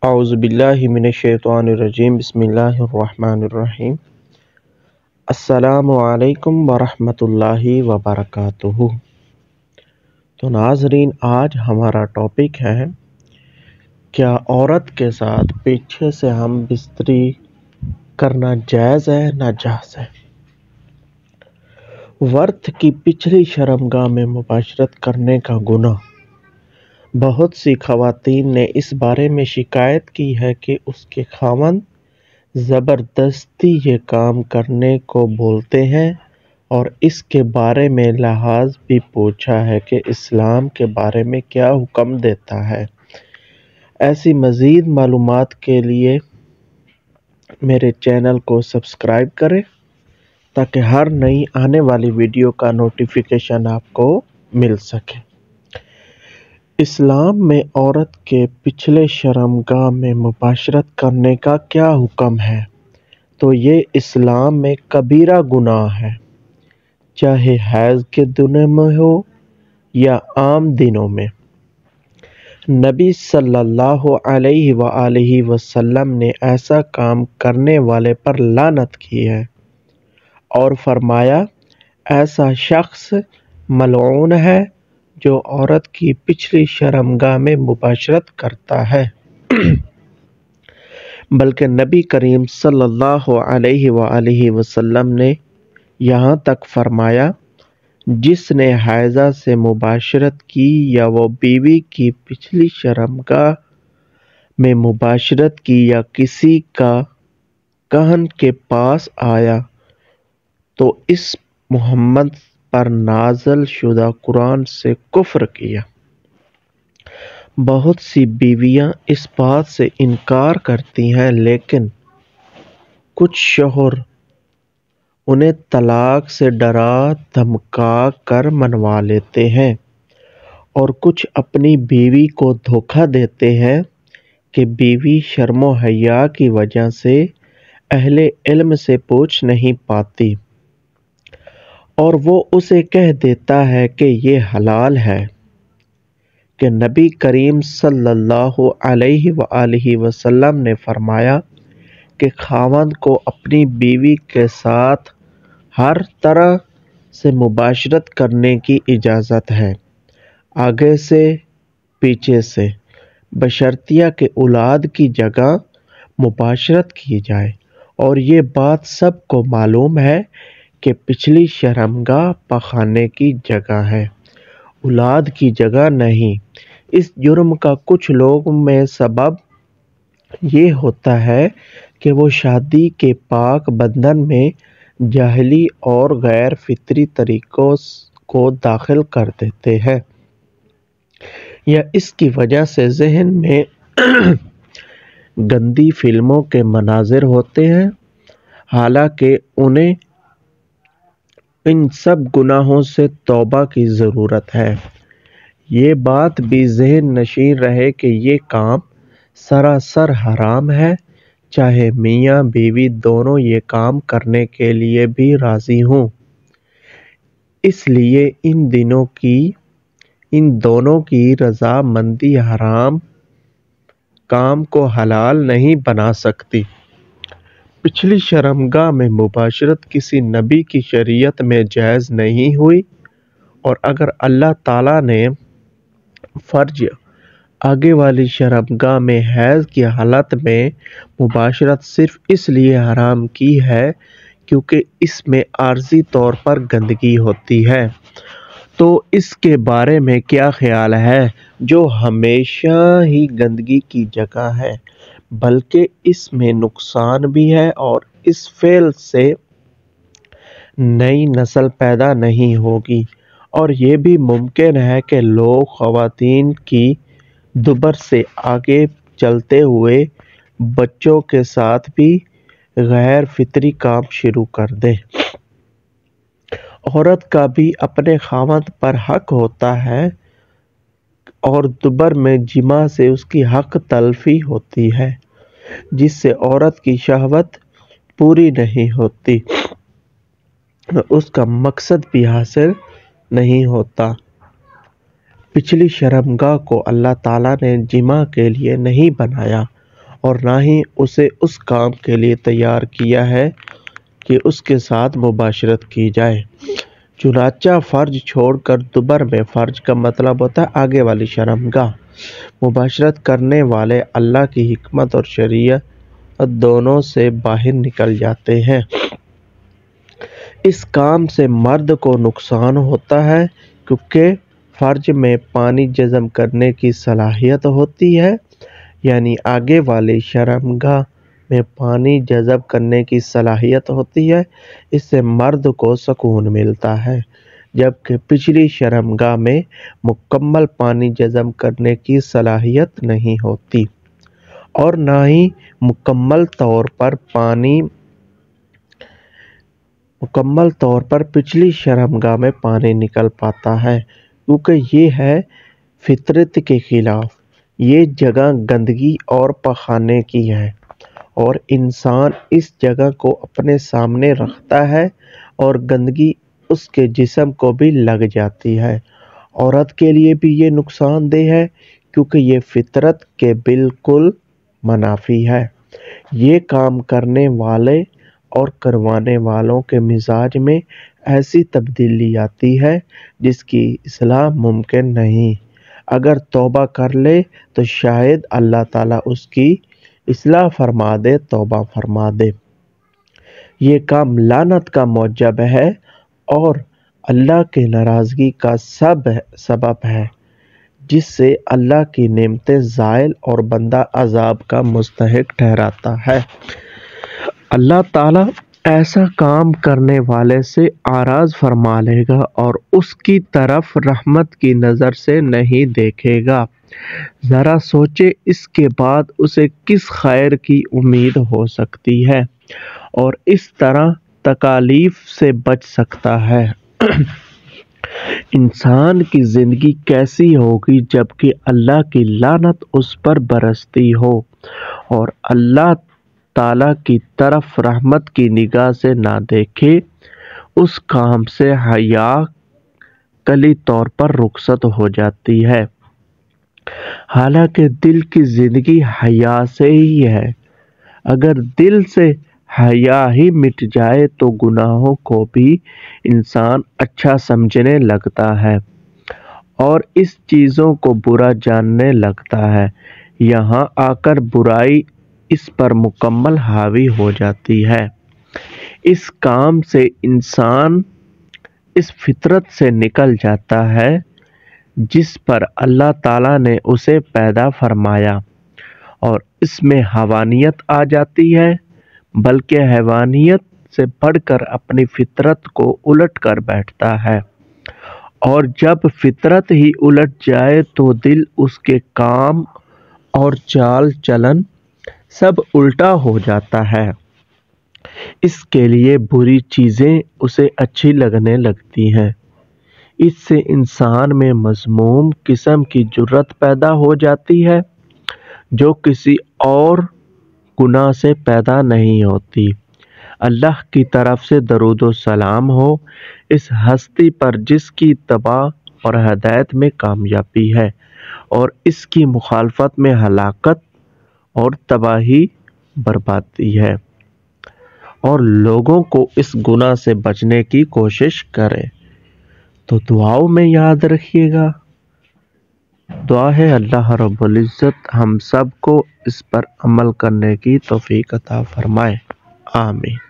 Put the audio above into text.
اعوذ باللہ من الشیطان الرجیم بسم اللہ الرحمن الرحیم السلام علیکم ورحمۃ اللہ وبرکاتہ۔ تو ناظرین، آج ہمارا ٹاپک ہے کیا عورت کے ساتھ پیچھے سے ہم بستری کرنا جائز ہے ناجائز ہے۔ ورت کی پچھلی شرمگاہ میں مباشرت کرنے کا گناہ۔ بہت سی خواتین نے اس بارے میں شکایت کی ہے کہ اس کے خاوند زبردستی یہ کام کرنے کو بولتے ہیں، اور اس کے بارے میں لحاظ بھی پوچھا ہے کہ اسلام کے بارے میں کیا حکم دیتا ہے۔ ایسی مزید معلومات کے لیے میرے چینل کو سبسکرائب کریں تاکہ ہر نئی آنے والی ویڈیو کا نوٹیفیکیشن آپ کو مل سکے۔ اسلام میں عورت کے پچھلے شرمگاہ میں مباشرت کرنے کا کیا حکم ہے؟ تو یہ اسلام میں کبیرہ گناہ ہے، چاہے حیض کے دنوں میں ہو یا عام دنوں میں۔ نبی صلی اللہ علیہ وآلہ وسلم نے ایسا کام کرنے والے پر لعنت کی ہے اور فرمایا، ایسا شخص ملعون ہے جو عورت کی پچھلی شرمگاہ میں مباشرت کرتا ہے۔ بلکہ نبی کریم صلی اللہ علیہ وآلہ وسلم نے یہاں تک فرمایا، جس نے حائضہ سے مباشرت کی یا وہ بیوی کی پچھلی شرمگاہ میں مباشرت کی یا کسی کا کہن کے پاس آیا تو اس محمد پر نازل شدہ قرآن سے کفر کیا۔ بہت سی بیویاں اس بات سے انکار کرتی ہیں، لیکن کچھ شوہر انہیں طلاق سے ڈرا دھمکا کر منوا لیتے ہیں، اور کچھ اپنی بیوی کو دھوکہ دیتے ہیں کہ بیوی شرم و حیا کی وجہ سے اہل علم سے پوچھ نہیں پاتی، اور وہ اسے کہہ دیتا ہے کہ یہ حلال ہے۔ کہ نبی کریم صلی اللہ علیہ وآلہ وسلم نے فرمایا کہ خاوند کو اپنی بیوی کے ساتھ ہر طرح سے مباشرت کرنے کی اجازت ہے، آگے سے پیچھے سے، بشرطیہ کہ اولاد کی جگہ مباشرت کی جائے، اور یہ بات سب کو معلوم ہے کہ پچھلی شرمگاہ پخانے کی جگہ ہے، اولاد کی جگہ نہیں۔ اس جرم کا کچھ لوگوں میں سبب یہ ہوتا ہے کہ وہ شادی کے پاک بندھن میں جاہلی اور غیر فطری طریقوں کو داخل کر دیتے ہیں، یا اس کی وجہ سے ذہن میں گندی فلموں کے مناظر ہوتے ہیں، حالانکہ انہیں ان سب گناہوں سے توبہ کی ضرورت ہے۔ یہ بات بھی ذہن نشین رہے کہ یہ کام سراسر حرام ہے، چاہے میاں بیوی دونوں یہ کام کرنے کے لیے بھی راضی ہوں۔ اس لیے ان دونوں کی رضامندی حرام کام کو حلال نہیں بنا سکتی۔ پچھلی شرمگاہ میں مباشرت کسی نبی کی شریعت میں جائز نہیں ہوئی، اور اگر اللہ تعالیٰ نے فرج آگے والی شرمگاہ میں حیض کی حالت میں مباشرت صرف اس لیے حرام کی ہے کیونکہ اس میں عارضی طور پر گندگی ہوتی ہے، تو اس کے بارے میں کیا خیال ہے جو ہمیشہ ہی گندگی کی جگہ ہے، بلکہ اس میں نقصان بھی ہے، اور اس فعل سے نئی نسل پیدا نہیں ہوگی، اور یہ بھی ممکن ہے کہ لوگ خواتین کی دبر سے آگے چلتے ہوئے بچوں کے ساتھ بھی غیر فطری کام شروع کر دیں۔ عورت کا بھی اپنے خاوند پر حق ہوتا ہے، اور دبر میں جماع سے اس کی حق تلفی ہوتی ہے، جس سے عورت کی شہوت پوری نہیں ہوتی، اس کا مقصد بھی حاصل نہیں ہوتا۔ پچھلی شرمگاہ کو اللہ تعالیٰ نے جماع کے لیے نہیں بنایا، اور نہ ہی اسے اس کام کے لیے تیار کیا ہے کہ اس کے ساتھ مباشرت کی جائے۔ چنانچہ فرج چھوڑ کر دوبر میں، فرج کا مطلب ہوتا ہے آگے والی شرمگاہ، مباشرت کرنے والے اللہ کی حکمت اور شریعت دونوں سے باہر نکل جاتے ہیں۔ اس کام سے مرد کو نقصان ہوتا ہے کیونکہ فرج میں پانی جذب کرنے کی صلاحیت ہوتی ہے، یعنی آگے والی شرمگاہ میں پانی جذب کرنے کی صلاحیت ہوتی ہے، اس سے مرد کو سکون ملتا ہے، جبکہ پچھلی شرمگاہ میں مکمل پانی جذب کرنے کی صلاحیت نہیں ہوتی اور نہ ہی مکمل طور پر پچھلی شرمگاہ میں پانی نکل پاتا ہے، کیونکہ یہ ہے فطرت کے خلاف۔ یہ جگہ گندگی اور پخانے کی ہے اور انسان اس جگہ کو اپنے سامنے رکھتا ہے اور گندگی اس کے جسم کو بھی لگ جاتی ہے۔ عورت کے لیے بھی یہ نقصان دہ ہے کیونکہ یہ فطرت کے بالکل منافی ہے۔ یہ کام کرنے والے اور کروانے والوں کے مزاج میں ایسی تبدیلی آتی ہے جس کی اصلاح ممکن نہیں۔ اگر توبہ کر لے تو شاید اللہ تعالیٰ اس کی اصلاح فرما دے، توبہ فرما دے۔ یہ کام لعنت کا موجب ہے اور اللہ کی ناراضگی کا سبب ہے، جس سے اللہ کی نعمتیں زائل اور بندہ عذاب کا مستحق ٹھہراتا ہے۔ اللہ تعالیٰ ایسا کام کرنے والے سے اعراض فرما لے گا اور اس کی طرف رحمت کی نظر سے نہیں دیکھے گا۔ ذرا سوچے اس کے بعد اسے کس خیر کی امید ہو سکتی ہے اور اس طرح تکالیف سے بچ سکتا ہے۔ انسان کی زندگی کیسی ہوگی جبکہ اللہ کی لعنت اس پر برستی ہو اور اللہ تعالیٰ کی طرف رحمت کی نگاہ سے نہ دیکھے۔ اس کام سے حیا کلی طور پر رخصت ہو جاتی ہے، حالانکہ دل کی زندگی حیا سے ہی ہے۔ اگر دل سے حیا ہی مٹ جائے تو گناہوں کو بھی انسان اچھا سمجھنے لگتا ہے اور اس چیزوں کو برا جاننے لگتا ہے، یہاں آ کر برائی اس پر مکمل حاوی ہو جاتی ہے۔ اس کام سے انسان اس فطرت سے نکل جاتا ہے جس پر اللہ تعالیٰ نے اسے پیدا فرمایا اور اس میں حیوانیت آ جاتی ہے، بلکہ حیوانیت سے بڑھ کر اپنی فطرت کو الٹ کر بیٹھتا ہے، اور جب فطرت ہی الٹ جائے تو دل، اس کے کام اور چال چلن سب الٹا ہو جاتا ہے۔ اس کے لیے بری چیزیں اسے اچھی لگنے لگتی ہیں۔ اس سے انسان میں مذموم قسم کی جرات پیدا ہو جاتی ہے جو کسی اور گناہ سے پیدا نہیں ہوتی۔ اللہ کی طرف سے درود و سلام ہو اس ہستی پر جس کی اتباع اور ہدایت میں کامیابی ہے اور اس کی مخالفت میں ہلاکت اور تباہی بربادی ہے، اور لوگوں کو اس گناہ سے بچنے کی کوشش کرے۔ تو دعاؤں میں یاد رکھیے گا، دعا ہے اللہ رب العزت ہم سب کو اس پر عمل کرنے کی توفیق عطا فرمائے، آمین۔